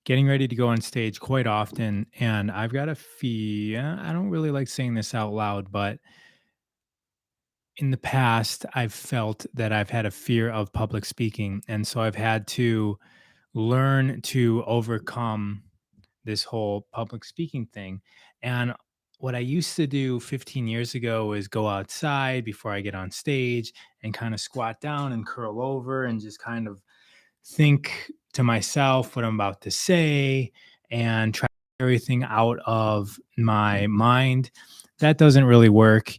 getting ready to go on stage quite often, and I've got a fear. I don't really like saying this out loud, but in the past, I've felt that I've had a fear of public speaking. And so I've had to learn to overcome this whole public speaking thing. And what I used to do 15 years ago is go outside before I get on stage and kind of squat down and curl over and just kind of think to myself what I'm about to say and try everything out of my mind. That doesn't really work.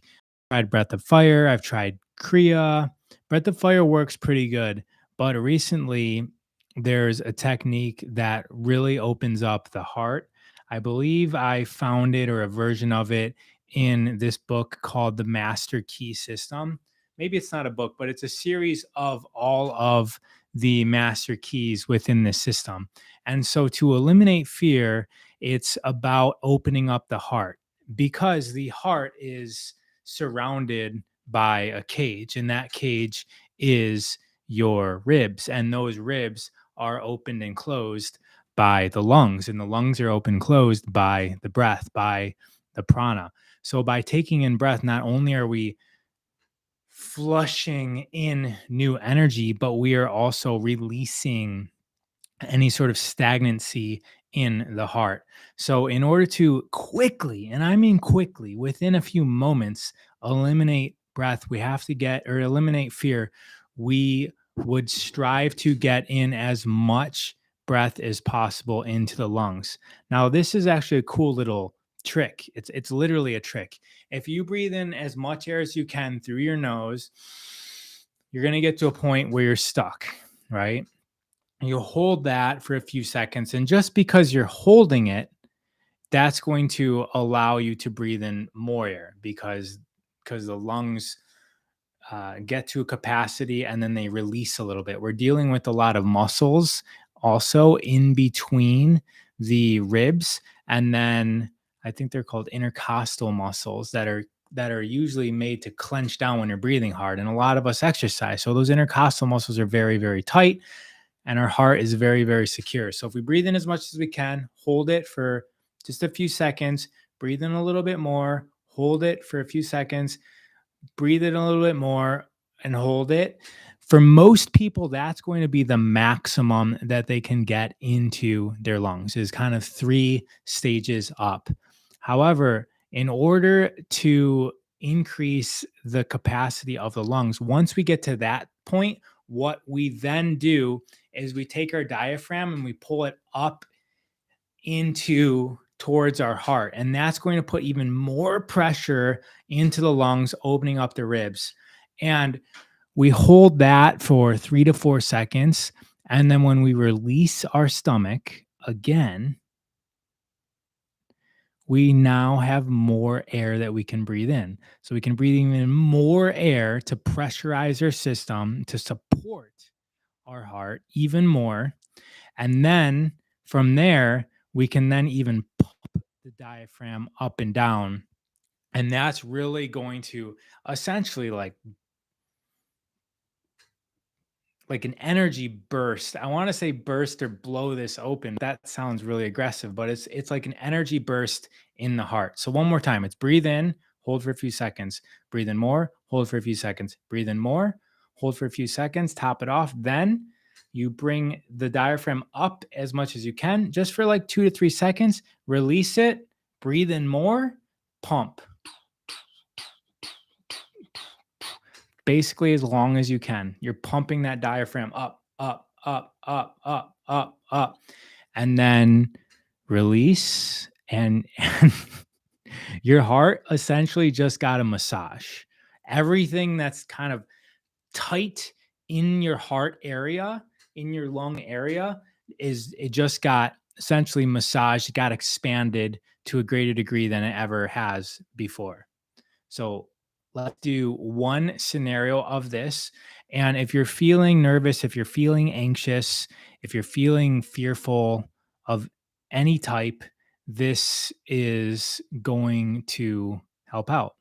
I've tried Breath of Fire, I've tried Kriya. Breath of Fire works pretty good, but recently there's a technique that really opens up the heart. I believe I found it or a version of it in this book called The Master Key System. Maybe it's not a book, but it's a series of all of the master keys within the system. And so to eliminate fear, it's about opening up the heart because the heart is surrounded by a cage, and that cage is your ribs. And those ribs are opened and closed by the lungs, and the lungs are open closed by the breath, by the prana. So by taking in breath, not only are we flushing in new energy, but we are also releasing any sort of stagnancy in the heart. So, in order to quickly, and I mean quickly, within a few moments, eliminate breath, we have to get or eliminate fear. We would strive to get in as much breath as possible into the lungs. Now, this is actually a cool little trick. It's literally a trick. If you breathe in as much air as you can through your nose, you're going to get to a point where you're stuck, right? You hold that for a few seconds. And just because you're holding it, that's going to allow you to breathe in more air because the lungs get to a capacity and then they release a little bit. We're dealing with a lot of muscles also in between the ribs, and then I think they're called intercostal muscles that are usually made to clench down when you're breathing hard. And a lot of us exercise, so those intercostal muscles are very, very tight, and our heart is very, very secure. So if we breathe in as much as we can, hold it for just a few seconds, breathe in a little bit more, hold it for a few seconds, breathe it a little bit more, and hold it. For most people, that's going to be the maximum that they can get into their lungs, is kind of 3 stages up. However, in order to increase the capacity of the lungs, once we get to that point, what we then do is we take our diaphragm and we pull it up into towards our heart. And that's going to put even more pressure into the lungs, opening up the ribs. And we hold that for 3 to 4 seconds. And then when we release our stomach again, we now have more air that we can breathe in. So we can breathe even more air to pressurize our system to support our heart even more. And then from there, we can then even pump the diaphragm up and down. And that's really going to essentially like an energy burst. I want to say burst or blow this open. That sounds really aggressive, but it's like an energy burst in the heart. So one more time, it's breathe in, hold for a few seconds, breathe in more, hold for a few seconds, breathe in more, hold for a few seconds, top it off. Then you bring the diaphragm up as much as you can, just for like 2 to 3 seconds, release it, breathe in more, pump. Basically as long as you can. You're pumping that diaphragm up, up, up, up, up, up, up, and then release. And your heart essentially just got a massage. Everything that's kind of tight in your heart area, in your lung area, is it just got essentially massaged, got expanded to a greater degree than it ever has before. So let's do one scenario of this. And if you're feeling nervous, if you're feeling anxious, if you're feeling fearful of any type, this is going to help out.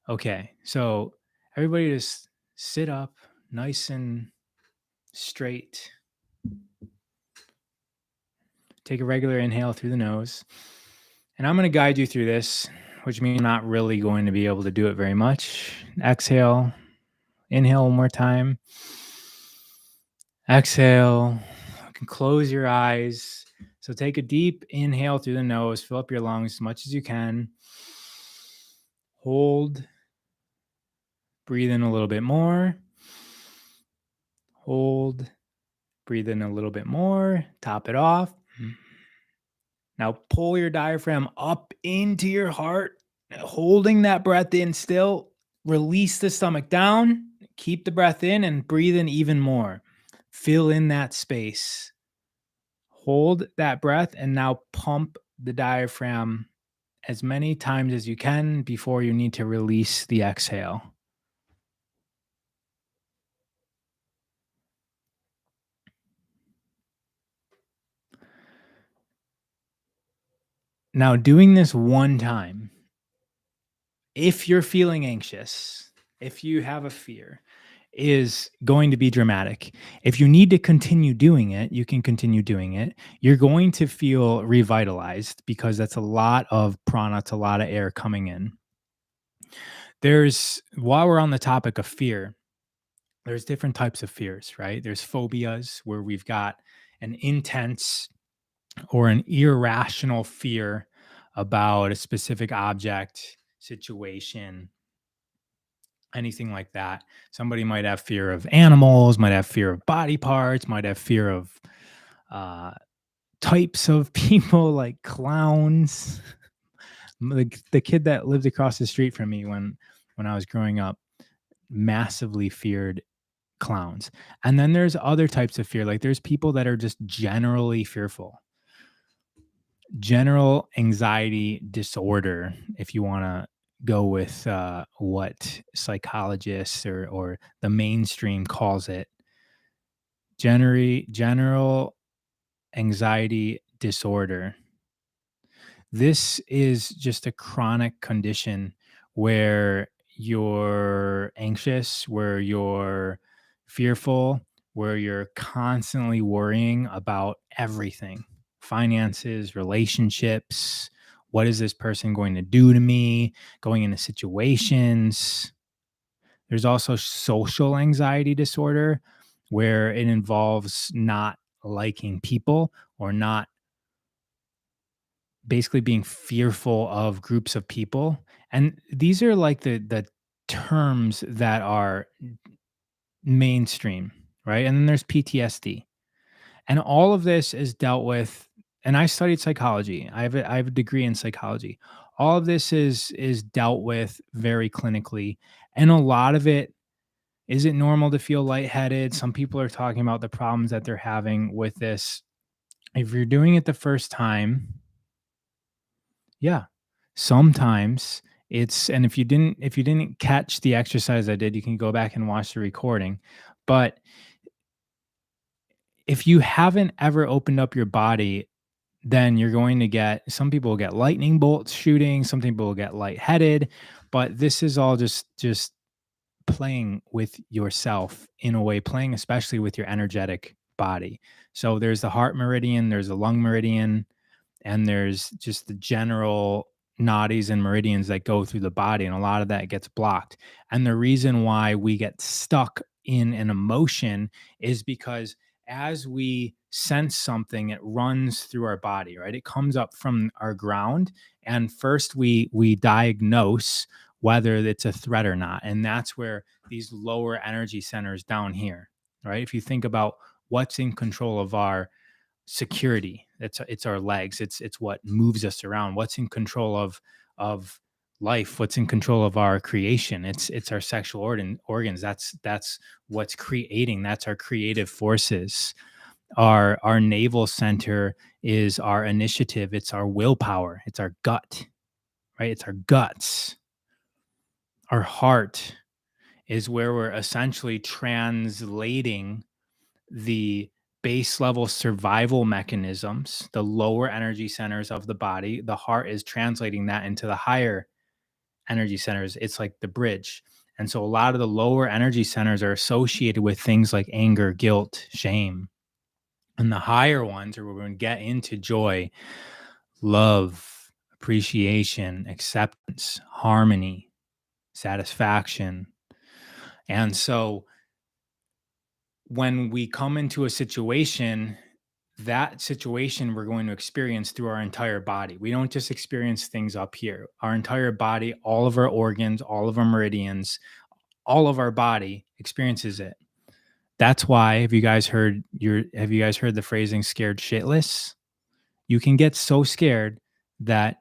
Okay. So everybody just sit up nice and straight. Take a regular inhale through the nose. And I'm going to guide you through this, which means I'm not really going to be able to do it very much. Exhale, inhale one more time. Exhale. You can close your eyes. So take a deep inhale through the nose, fill up your lungs as much as you can. Hold. Breathe in a little bit more. Hold. Breathe in a little bit more. Top it off. Now pull your diaphragm up into your heart, holding that breath in still. Release the stomach down. Keep the breath in and breathe in even more. Fill in that space. Hold that breath and now pump the diaphragm as many times as you can before you need to release the exhale. Now, doing this one time, if you're feeling anxious, if you have a fear, is going to be dramatic. If you need to continue doing it, you can continue doing it. You're going to feel revitalized because that's a lot of prana, it's a lot of air coming in. While we're on the topic of fear, there's different types of fears, right? There's phobias where we've got an intense or an irrational fear about a specific object, situation, anything like that. Somebody might have fear of animals, might have fear of body parts, might have fear of uh, types of people like clowns. The kid that lived across the street from me when I was growing up massively feared clowns. And then there's other types of fear. Like there's people that are just generally fearful. General anxiety disorder, if you want to go with what psychologists or the mainstream calls it, general anxiety disorder. This is just a chronic condition where you're anxious, where you're fearful, where you're constantly worrying about everything: finances, relationships. What is this person going to do to me? Going into situations. There's also social anxiety disorder, where it involves not liking people or not, basically being fearful of groups of people. And these are like the terms that are mainstream, right? And then there's PTSD. And all of this is dealt with, and I studied psychology. I have a degree in psychology. All of this is dealt with very clinically, and a lot of it, is it normal to feel lightheaded? Some people are talking about the problems that they're having with this. If you're doing it the first time, yeah. Sometimes it's, and if you didn't catch the exercise I did, you can go back and watch the recording. But if you haven't ever opened up your body, then you're going to get, some people will get lightning bolts shooting, some people will get lightheaded, but this is all just playing with yourself in a way, playing especially with your energetic body. So there's the heart meridian, there's the lung meridian, and there's just the general nadis and meridians that go through the body, and a lot of that gets blocked. And the reason why we get stuck in an emotion is because as we sense something, it runs through our body, right? It comes up from our ground, and first we diagnose whether it's a threat or not, and that's where these lower energy centers down here, right? If you think about what's in control of our security, it's our legs, it's what moves us around. What's in control of life, what's in control of our creation, it's our sexual organs. That's what's creating, that's our creative forces. Our navel center is our initiative, it's our willpower, it's our gut, right? It's our guts. Our heart is where we're essentially translating the base level survival mechanisms, the lower energy centers of the body. The heart is translating that into the higher energy centers. It's like the bridge. And so a lot of the lower energy centers are associated with things like anger, guilt, shame. And the higher ones are where we're going to get into joy, love, appreciation, acceptance, harmony, satisfaction. And so when we come into a situation, that situation we're going to experience through our entire body. We don't just experience things up here. Our entire body, all of our organs, all of our meridians, all of our body experiences it. That's why have you guys heard the phrasing scared shitless? You can get so scared that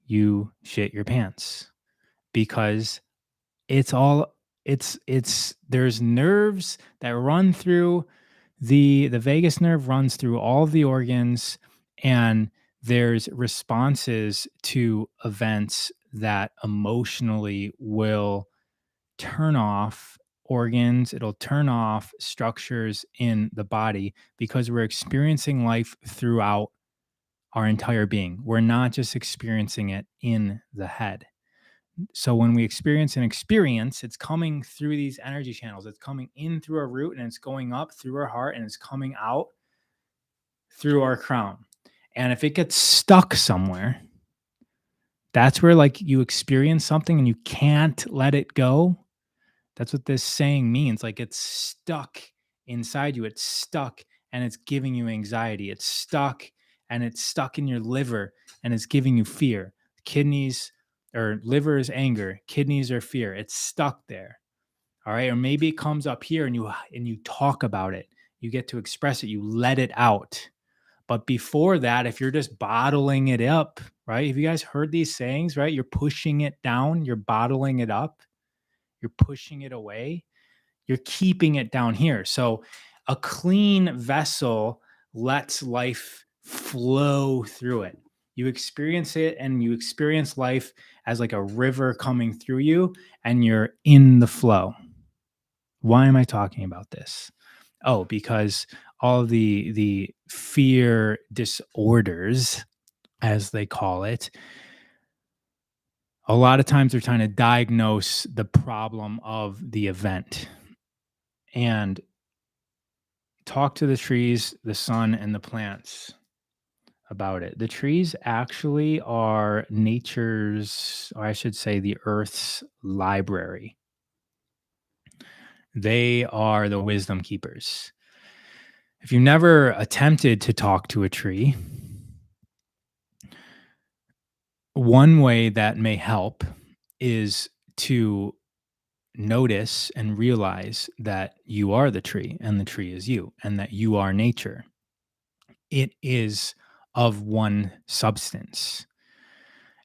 you shit your pants because it's all it's there's nerves that run through the vagus nerve runs through all of the organs, and there's responses to events that emotionally will turn off organs, it'll turn off structures in the body because we're experiencing life throughout our entire being. We're not just experiencing it in the head. So when we experience an experience, it's coming through these energy channels. It's coming in through our root and it's going up through our heart and it's coming out through our crown. And if it gets stuck somewhere, that's where like you experience something and you can't let it go. That's what this saying means. Like it's stuck inside you. It's stuck and it's giving you anxiety. It's stuck and it's stuck in your liver and it's giving you fear. Kidneys or liver is anger, kidneys are fear. It's stuck there. All right. Or maybe it comes up here and you talk about it. You get to express it. You let it out. But before that, if you're just bottling it up, right? Have you guys heard these sayings, right? You're pushing it down, you're bottling it up, you're pushing it away, you're keeping it down here. So a clean vessel lets life flow through it. You experience it and you experience life as like a river coming through you and you're in the flow. Why am I talking about this? Oh, because all the fear disorders, as they call it, a lot of times they're trying to diagnose the problem of the event and talk to the trees, the sun, and the plants about it. The trees actually are nature's, or I should say, the earth's library. They are the wisdom keepers. If you've never attempted to talk to a tree, one way that may help is to notice and realize that you are the tree and the tree is you, and that you are nature. It is of one substance.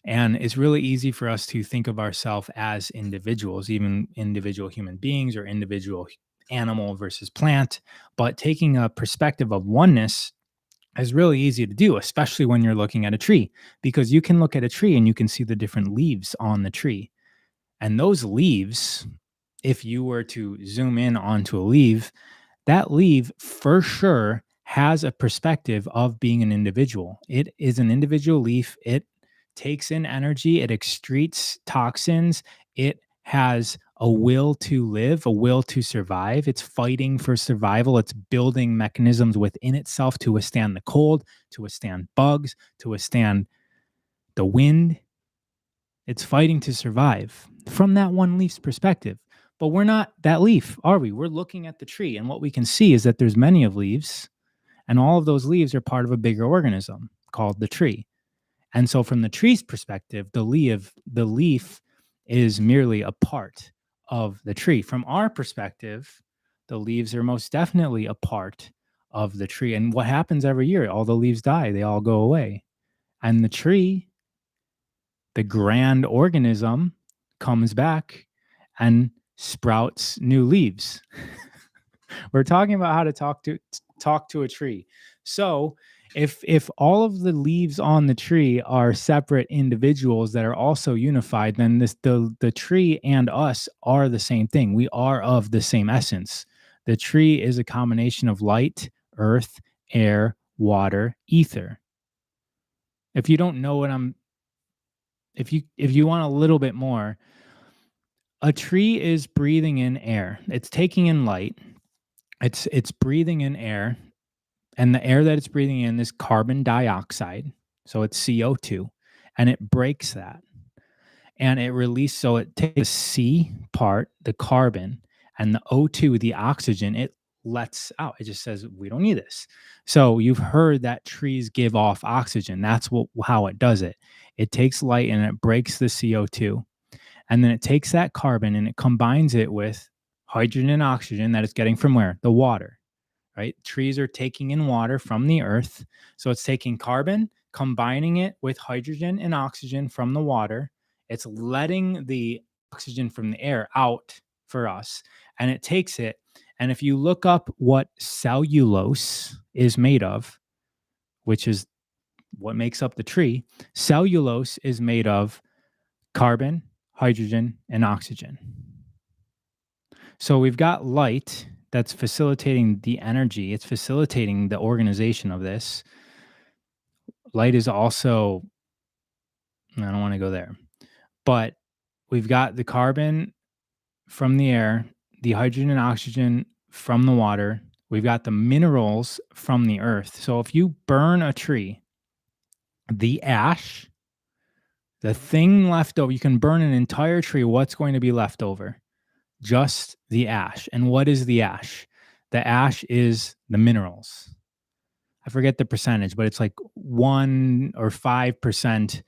And it's really easy for us to think of ourselves as individuals, even individual human beings or individual animal versus plant. But taking a perspective of oneness is really easy to do, especially when you're looking at a tree, because you can look at a tree and you can see the different leaves on the tree. And those leaves, if you were to zoom in onto a leaf, that leaf for sure has a perspective of being an individual. It is an individual leaf. It takes in energy, it excretes toxins, it has a will to live, a will to survive. It's fighting for survival. It's building mechanisms within itself to withstand the cold, to withstand bugs, to withstand the wind. It's fighting to survive from that one leaf's perspective. But we're not that leaf, are we? We're looking at the tree, and what we can see is that there's many of leaves, and all of those leaves are part of a bigger organism called the tree. And so from the tree's perspective, the leaf is merely a part of the tree. From our perspective, the leaves are most definitely a part of the tree. And what happens every year? All the leaves die, they all go away. And the tree, the grand organism, comes back and sprouts new leaves. We're talking about how to talk to a tree. So if all of the leaves on the tree are separate individuals that are also unified, then the tree and us are the same thing. We are of the same essence. The tree is a combination of light, earth, air, water, ether. If you don't know what I'm if you want a little bit more, a tree is breathing in air. It's taking in light. It's breathing in air And the air that it's breathing in is carbon dioxide. So it's CO2. And it breaks that. And it releases, so it takes the C part, the carbon, and the O2, the oxygen, it lets out. It just says, we don't need this. So you've heard that trees give off oxygen. That's how it does it. It takes light and it breaks the CO2. And then it takes that carbon and it combines it with hydrogen and oxygen that it's getting from where? The water, right? Trees are taking in water from the earth. So it's taking carbon, combining it with hydrogen and oxygen from the water. It's letting the oxygen from the air out for us, and it takes it. And if you look up what cellulose is made of, which is what makes up the tree, cellulose is made of carbon, hydrogen, and oxygen. So we've got light that's facilitating the energy, it's facilitating the organization of this. Light is also, I don't want to go there, but we've got the carbon from the air, the hydrogen and oxygen from the water. We've got the minerals from the earth. So if you burn a tree, the ash, the thing left over, you can burn an entire tree. What's going to be left over? Just the ash. And what is the ash? The ash is the minerals. I forget the percentage, but it's like 1 or 5%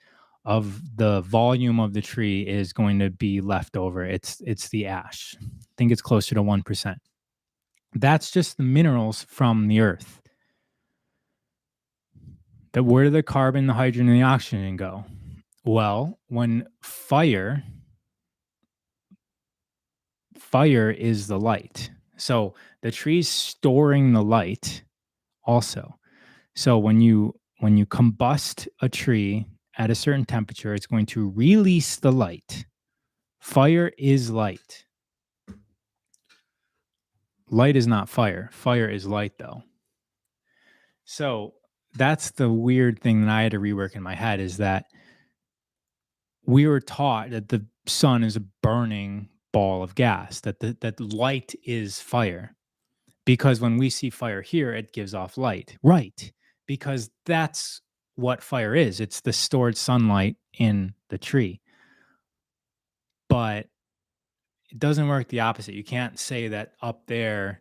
of the volume of the tree is going to be left over. It's the ash. I think it's closer to 1%. That's just the minerals from the earth. That where do the carbon, the hydrogen, and the oxygen go? Well, when fire is the light. So the tree's storing the light also. So when you combust a tree at a certain temperature, it's going to release the light. Fire is light. Light is not fire. Fire is light, though. So that's the weird thing that I had to rework in my head, is that we were taught that the sun is a burning ball of gas, that light is fire. Because when we see fire here, it gives off light. Right. Because that's what fire is. It's the stored sunlight in the tree. But it doesn't work the opposite. You can't say that up there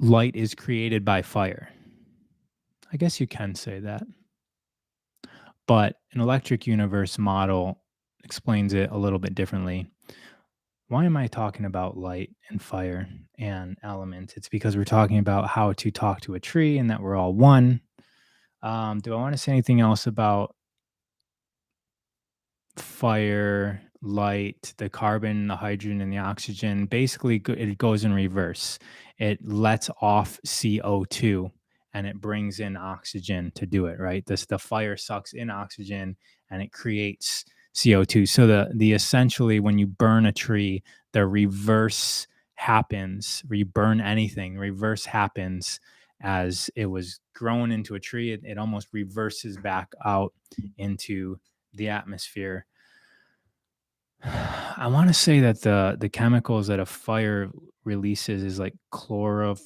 light is created by fire. I guess you can say that. But an electric universe model explains it a little bit differently. Why am I talking about light and fire and elements? It's because we're talking about how to talk to a tree and that we're all one. Do I want to say anything else about fire, light, the carbon, the hydrogen, and the oxygen? Basically, it goes in reverse. It lets off CO2 and it brings in oxygen to do it, right? The fire sucks in oxygen and it creates CO2. So the essentially, when you burn a tree, the reverse happens. You burn anything, reverse happens. As it was grown into a tree, it almost reverses back out into the atmosphere. I want to say that the chemicals that a fire releases is like chloro.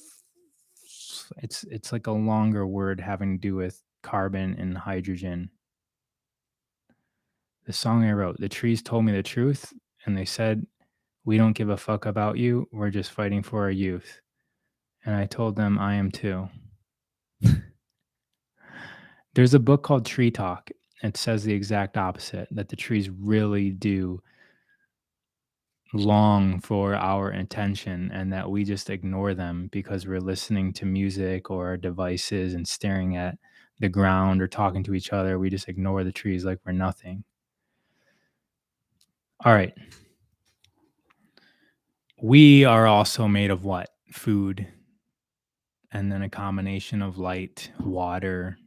It's like a longer word having to do with carbon and hydrogen. The song I wrote, the trees told me the truth, and they said, "We don't give a fuck about you. We're just fighting for our youth." And I told them I am too. There's a book called Tree Talk. It says the exact opposite, that the trees really do long for our attention and that we just ignore them because we're listening to music or our devices and staring at the ground or talking to each other. We just ignore the trees like we're nothing. All right. We are also made of what? Food, and then a combination of light, water,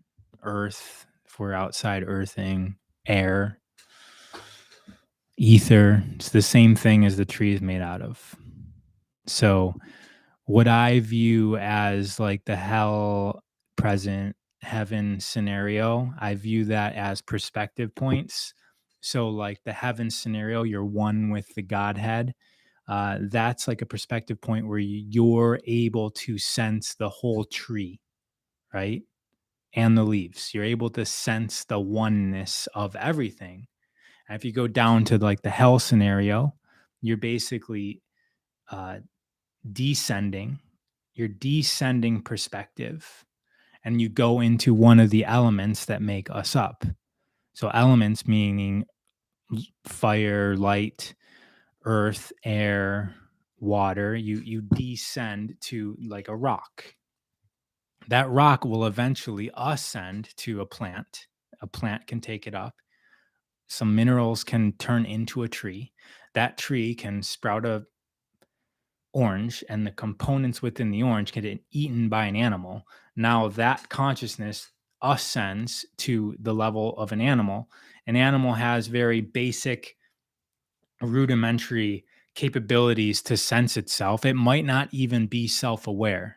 earth, if we're outside earthing, air, ether. It's the same thing as the tree is made out of. So what I view as like the hell present heaven scenario, I view that as perspective points. So like the heaven scenario, you're one with the Godhead. that's like a perspective point where you're able to sense the whole tree, right? And the leaves. You're able to sense the oneness of everything. And if you go down to like the hell scenario, you're basically uh, descending, you're descending perspective, and you go into one of the elements that make us up. So, elements meaning fire, light, earth, air, water. You descend to like a rock. That rock will eventually ascend to a plant. A plant can take it up. Some minerals can turn into a tree. That tree can sprout a orange, and the components within the orange get eaten by an animal. Now that consciousness ascends to the level of an animal. An animal has very basic, rudimentary capabilities to sense itself. It might not even be self aware.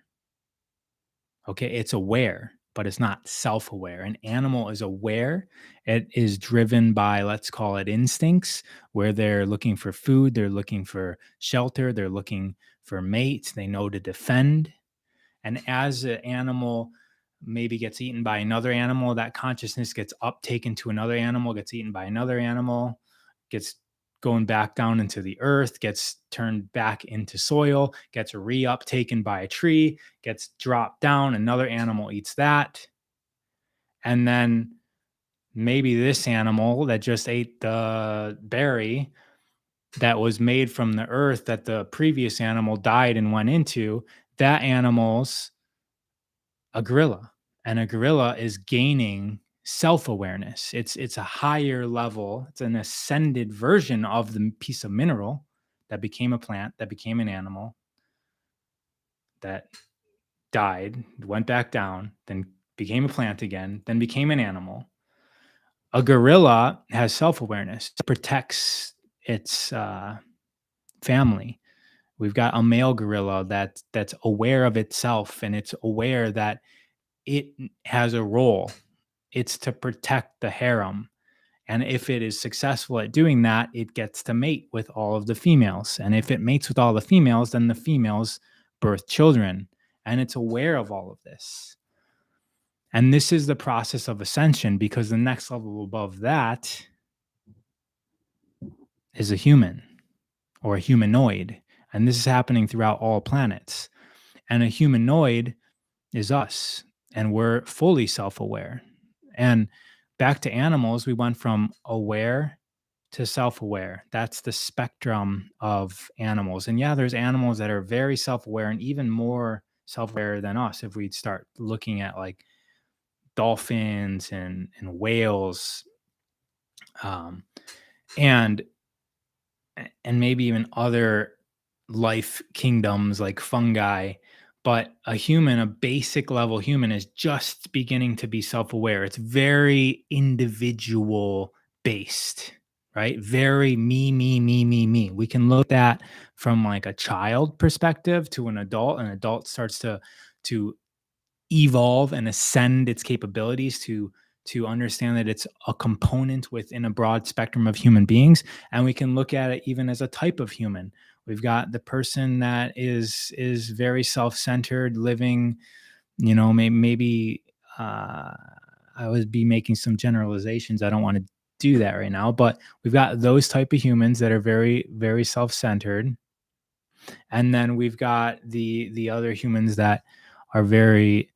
Okay, it's aware, but it's not self aware. An animal is aware. It is driven by, let's call it instincts, where they're looking for food, they're looking for shelter, they're looking for mates, they know to defend. And as an animal maybe gets eaten by another animal, that consciousness gets uptaken to another animal, gets eaten by another animal, gets going back down into the earth, gets turned back into soil, gets re-uptaken by a tree, gets dropped down, another animal eats that. And then maybe this animal that just ate the berry that was made from the earth that the previous animal died and went into, that animal's a gorilla, and a gorilla is gaining self-awareness. It's a higher level, it's an ascended version of the piece of mineral that became a plant, that became an animal, that died, went back down, then became a plant again, then became an animal. A gorilla has self-awareness, protects its family. We've got a male gorilla that's aware of itself, and it's aware that it has a role. It's to protect the harem. And if it is successful at doing that, it gets to mate with all of the females. And if it mates with all the females, then the females birth children. And it's aware of all of this. And this is the process of ascension, because the next level above that is a human or a humanoid. And this is happening throughout all planets. And a humanoid is us, and we're fully self aware. And back to animals, we went from aware to self aware. That's the spectrum of animals. And yeah, there's animals that are very self aware and even more self aware than us. If we start looking at like dolphins and whales, um, and and maybe even other life kingdoms like fungi. But a human, a basic level human, is just beginning to be self aware. It's very individual based, right? Very me, me, me, me, me. We can look at from like a child perspective to an adult. An adult starts to evolve and ascend its capabilities to understand that it's a component within a broad spectrum of human beings. And we can look at it even as a type of human. We've got the person that is very self-centered, living, maybe I would be making some generalizations. I don't want to do that right now, but we've got those type of humans that are very, very self-centered. And then we've got the other humans that are very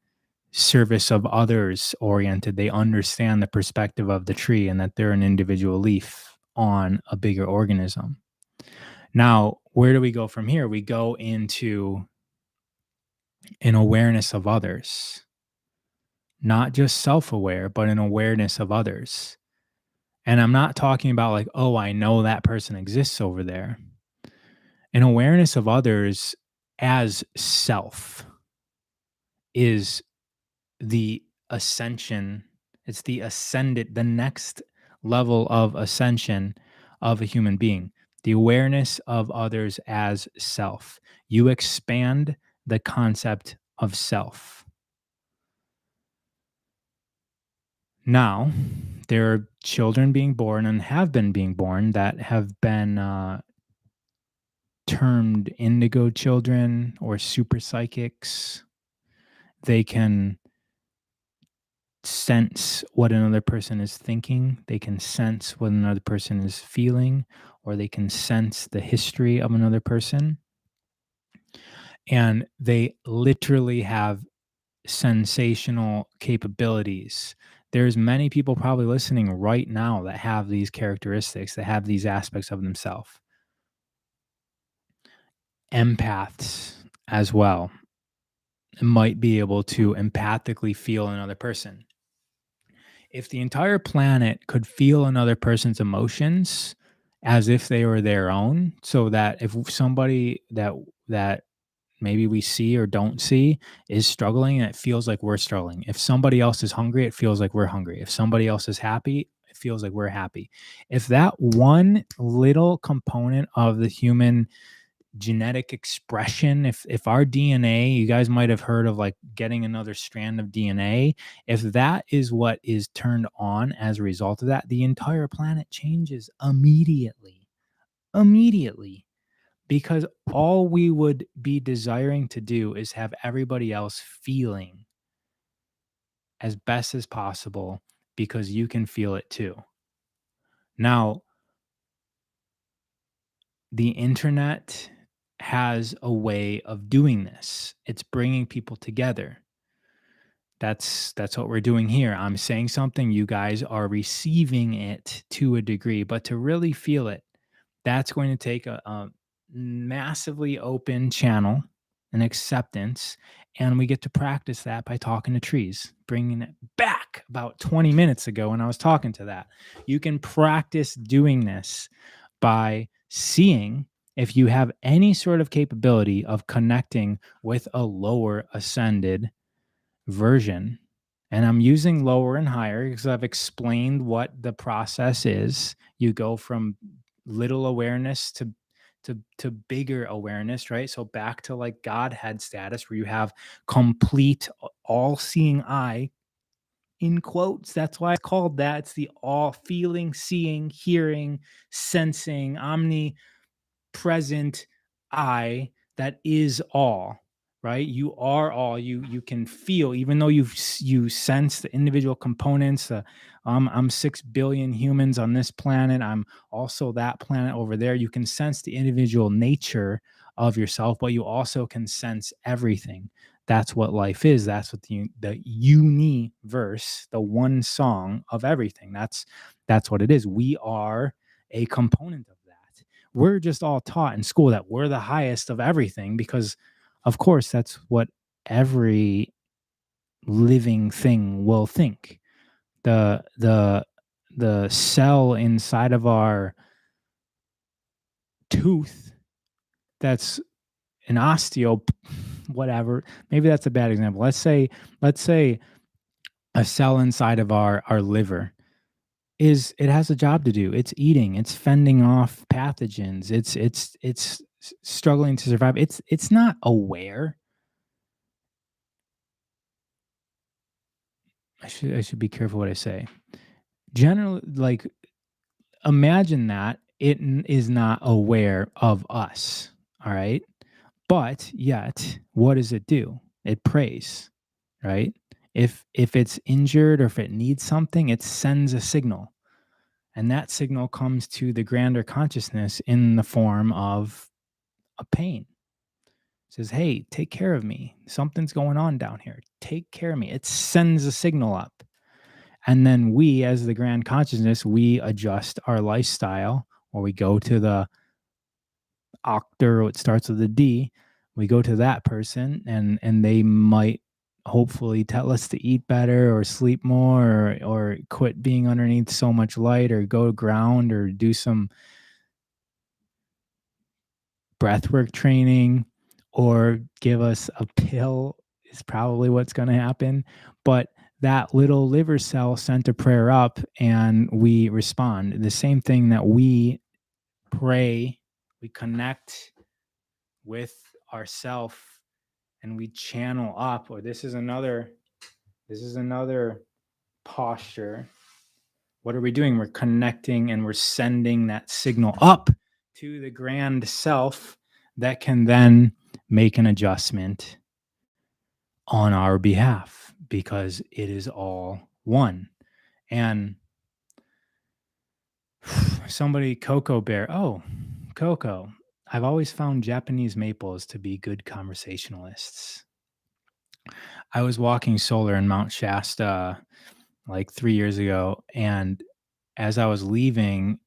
service of others oriented. They understand the perspective of the tree and that they're an individual leaf on a bigger organism. Now, where do we go from here? We go into an awareness of others, not just self aware, but an awareness of others. And I'm not talking about like, oh, I know that person exists over there. An awareness of others as self is the ascension. It's the ascended, the next level of ascension of a human being, the awareness of others as self. You expand the concept of self. Now, there are children being born and have been being born that have been termed indigo children or super psychics. They can sense what another person is thinking, they can sense what another person is feeling, or they can sense the history of another person. And they literally have sensational capabilities. There's many people probably listening right now that have these characteristics, that have these aspects of themselves. Empaths as well might be able to empathically feel another person. If the entire planet could feel another person's emotions as if they were their own, so that if somebody that maybe we see or don't see is struggling, and it feels like we're struggling. If somebody else is hungry, it feels like we're hungry. If somebody else is happy, it feels like we're happy. If that one little component of the human genetic expression, if our DNA, you guys might have heard of like getting another strand of DNA, if that is what is turned on as a result of that, the entire planet changes immediately, because all we would be desiring to do is have everybody else feeling as best as possible, because you can feel it too. Now, the internet has a way of doing this. It's bringing people together. That's what we're doing here. I'm saying something, you guys are receiving it to a degree, but to really feel it, that's going to take a massively open channel and acceptance. And we get to practice that by talking to trees, bringing it back about 20 minutes ago when I was talking to that. You can practice doing this by seeing if you have any sort of capability of connecting with a lower ascended version. And I'm using lower and higher because I've explained what the process is. You go from little awareness to bigger awareness, right? So back to like Godhead status, where you have complete all-seeing eye, in quotes. That's why it's called that. It's the all feeling, seeing, hearing, sensing, present I that is all, right? You are all. You can feel, even though you sense the individual components. I'm 6 billion humans on this planet, I'm also that planet over there. You can sense the individual nature of yourself, but you also can sense everything. That's what life is. That's what the universe, the one song of everything, that's what it is. We are a component of that. We're just all taught in school that we're the highest of everything, because of course that's what every living thing will think. The cell inside of our tooth, that's an osteo whatever, maybe that's a bad example. Let's say a cell inside of our liver, it has a job to do. It's eating, it's fending off pathogens, it's struggling to survive. It's not aware. I should be careful what I say. Generally, like, imagine that is not aware of us. All right. But yet, what does it do? It prays, right? If it's injured or if it needs something, it sends a signal. And that signal comes to the grander consciousness in the form of a pain. It says, hey, take care of me. Something's going on down here. Take care of me. It sends a signal up. And then we, as the grand consciousness, we adjust our lifestyle, or we go to the octar, it starts with a D. We go to that person, and they might hopefully tell us to eat better or sleep more, or quit being underneath so much light, or go to ground, or do some breathwork training, or give us a pill is probably what's going to happen. But that little liver cell sent a prayer up, and we respond. The same thing that we pray, we connect with ourself, and we channel up. Or this is another posture. What are we doing? We're connecting and we're sending that signal up to the grand self, that can then make an adjustment on our behalf because it is all one. And somebody, Coco Bear. Oh, Coco. I've always found Japanese maples to be good conversationalists. I was walking solar in Mount Shasta like 3 years ago. And as I was leaving,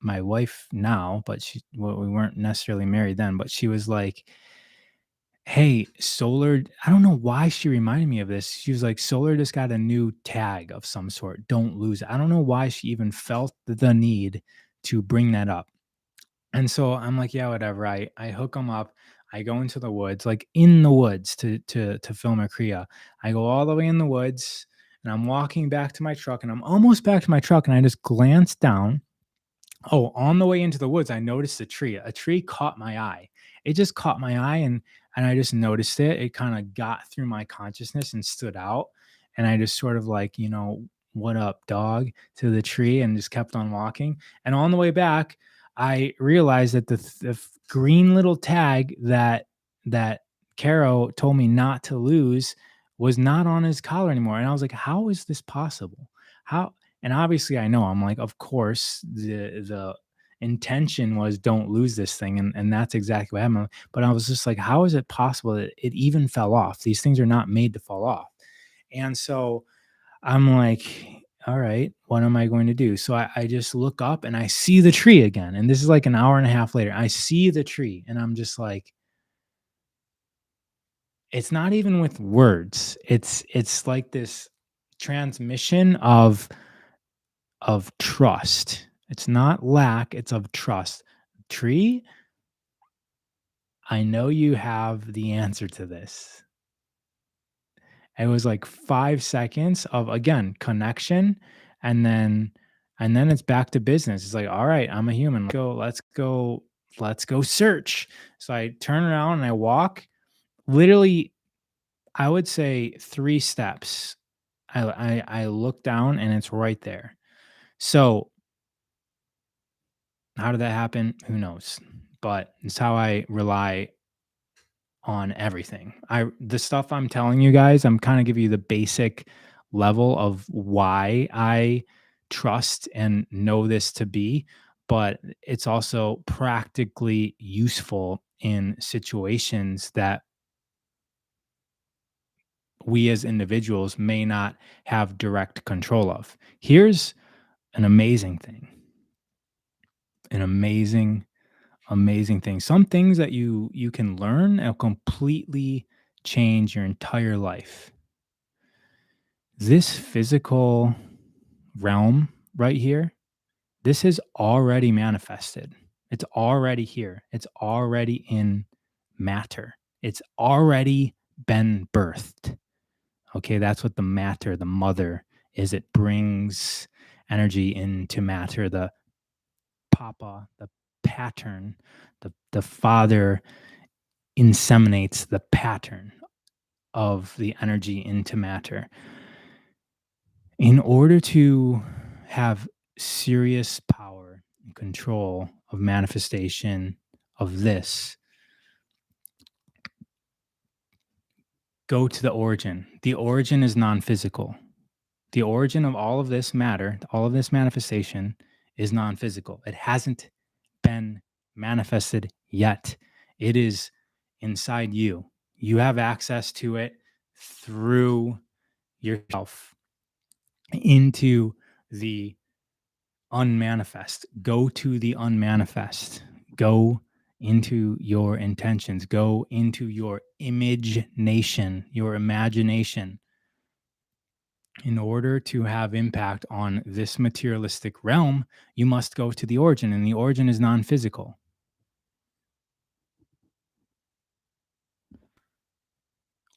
my wife now, but well, we weren't necessarily married then, but she was like, "Hey, solar." I don't know why she reminded me of this. She was like, "Solar just got a new tag of some sort. Don't lose it." I don't know why she even felt the need to bring that up. And so I'm like, "Yeah, whatever." I hook them up. I go into the woods, like in the woods to film a Kriya. I go all the way in the woods and I'm walking back to my truck and I'm almost back to my truck and I just glance down. Oh, on the way into the woods, I noticed a tree. A tree caught my eye. It just caught my eye and I just noticed it. It kind of got through my consciousness and stood out. And I just sort of like, what up, dog, to the tree and just kept on walking. And on the way back, I realized that the green little tag that Caro told me not to lose was not on his collar anymore. And I was like, how is this possible? How and obviously I know I'm like, of course, the intention was don't lose this thing. And that's exactly what happened. But I was just like, how is it possible that it even fell off? These things are not made to fall off. And so I'm like, all right, what am I going to do? So I just look up and I see the tree again. And this is like an hour and a half later. I see the tree and I'm just like, it's not even with words. It's like this transmission of trust. It's not lack, it's of trust. Tree, I know you have the answer to this. It was like 5 seconds of, again, connection, and then it's back to business. It's like, "All right, I'm a human. Let's go search." So I turn around and I walk, literally, I would say 3 steps. I look down and it's right there. So how did that happen? Who knows? But it's how I rely on everything. The stuff I'm telling you guys, I'm kind of giving you the basic level of why I trust and know this to be, but it's also practically useful in situations that we as individuals may not have direct control of. Here's an amazing thing. An amazing thing. Some things that you can learn and completely change your entire life. This physical realm right here, this is already manifested. It's already here. It's already in matter. It's already been birthed. Okay, that's what the matter, the mother is. It brings energy into matter. The papa, the pattern, the father inseminates the pattern of the energy into matter. In order to have serious power and control of manifestation of this, go to the origin. The origin is non physical. The origin of all of this matter, all of this manifestation is non physical. It hasn't been manifested yet. It is inside you. You have access to it through yourself into the unmanifest. Go to the unmanifest. Go into your intentions. Go into your image nation, your imagination. In order to have impact on this materialistic realm, you must go to the origin, and the origin is non physical.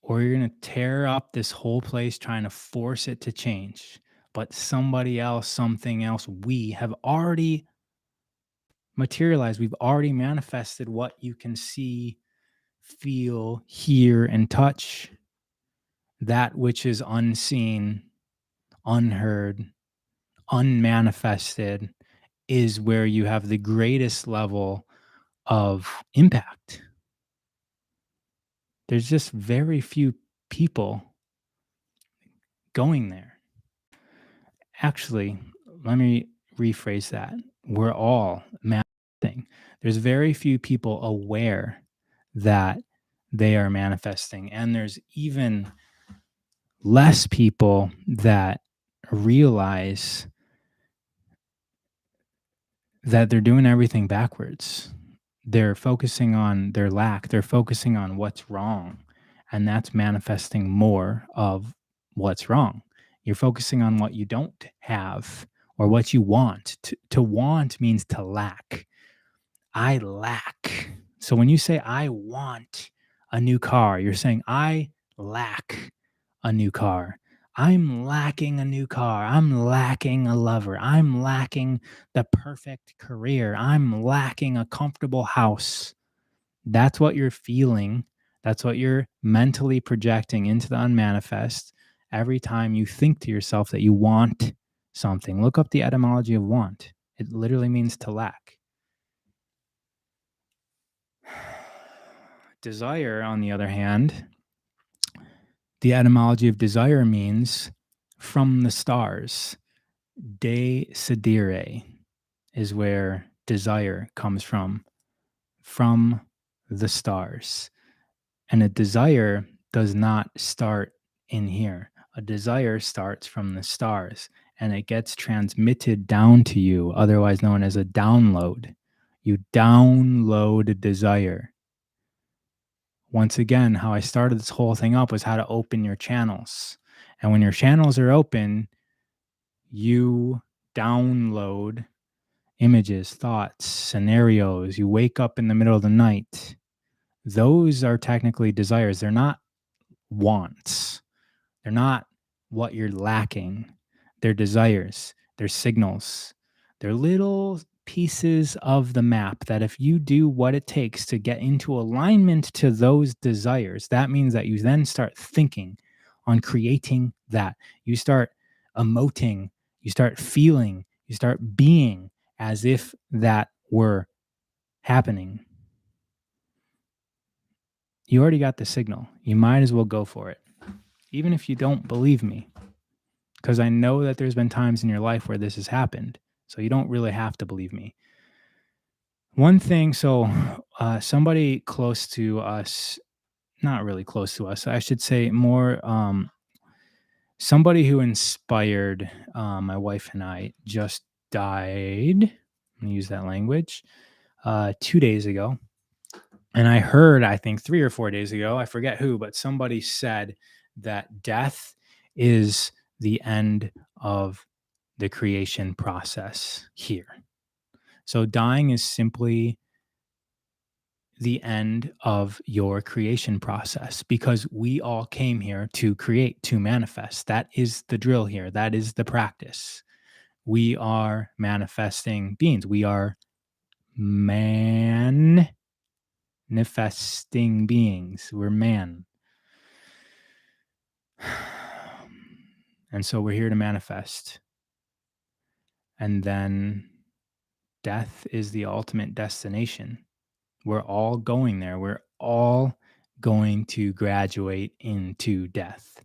Or you're going to tear up this whole place trying to force it to change. But somebody else, something else, we have already materialized. We've already manifested what you can see, feel, hear, and touch. That which is unseen, unheard, unmanifested is where you have the greatest level of impact. There's just very few people going there. Actually, let me rephrase that. We're all manifesting. There's very few people aware that they are manifesting, and there's even less people that realize that they're doing everything backwards. They're focusing on their lack, they're focusing on what's wrong, and that's manifesting more of what's wrong. You're focusing on what you don't have or what you want. To want means to lack. I lack. So when you say I want a new car, you're saying I lack a new car. I'm lacking a new car. I'm lacking a lover. I'm lacking the perfect career. I'm lacking a comfortable house. That's what you're feeling. That's what you're mentally projecting into the unmanifest every time you think to yourself that you want something. Look up the etymology of want. It literally means to lack. Desire, on the other hand, the etymology of desire means from the stars. De sedere is where desire comes from the stars. And a desire does not start in here. A desire starts from the stars and it gets transmitted down to you, otherwise known as a download. You download a desire. Once again, how I started this whole thing up was how to open your channels. And when your channels are open, you download images, thoughts, scenarios. You wake up in the middle of the night. Those are technically desires. They're not wants. They're not what you're lacking. They're desires. They're signals. They're little pieces of the map that if you do what it takes to get into alignment to those desires, that means that you then start thinking on creating that. You start emoting, you start feeling, you start being as if that were happening. You already got the signal. You might as well go for it. Even if you don't believe me, because I know that there's been times in your life where this has happened. So you don't really have to believe me. One thing, so somebody close to us, not really close to us, I should say more, somebody who inspired my wife and I just died. I'm going to use that language 2 days ago. And I heard, I think 3 or 4 days ago, I forget who, but somebody said that death is the end of the creation process here. So dying is simply the end of your creation process because we all came here to create, to manifest. That is the drill here. That is the practice. We are manifesting beings. We are manifesting beings. We're man. And so we're here to manifest. And then death is the ultimate destination. We're all going there. We're all going to graduate into death.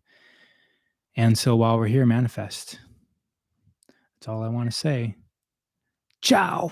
And so while we're here, manifest. That's all I want to say. Ciao.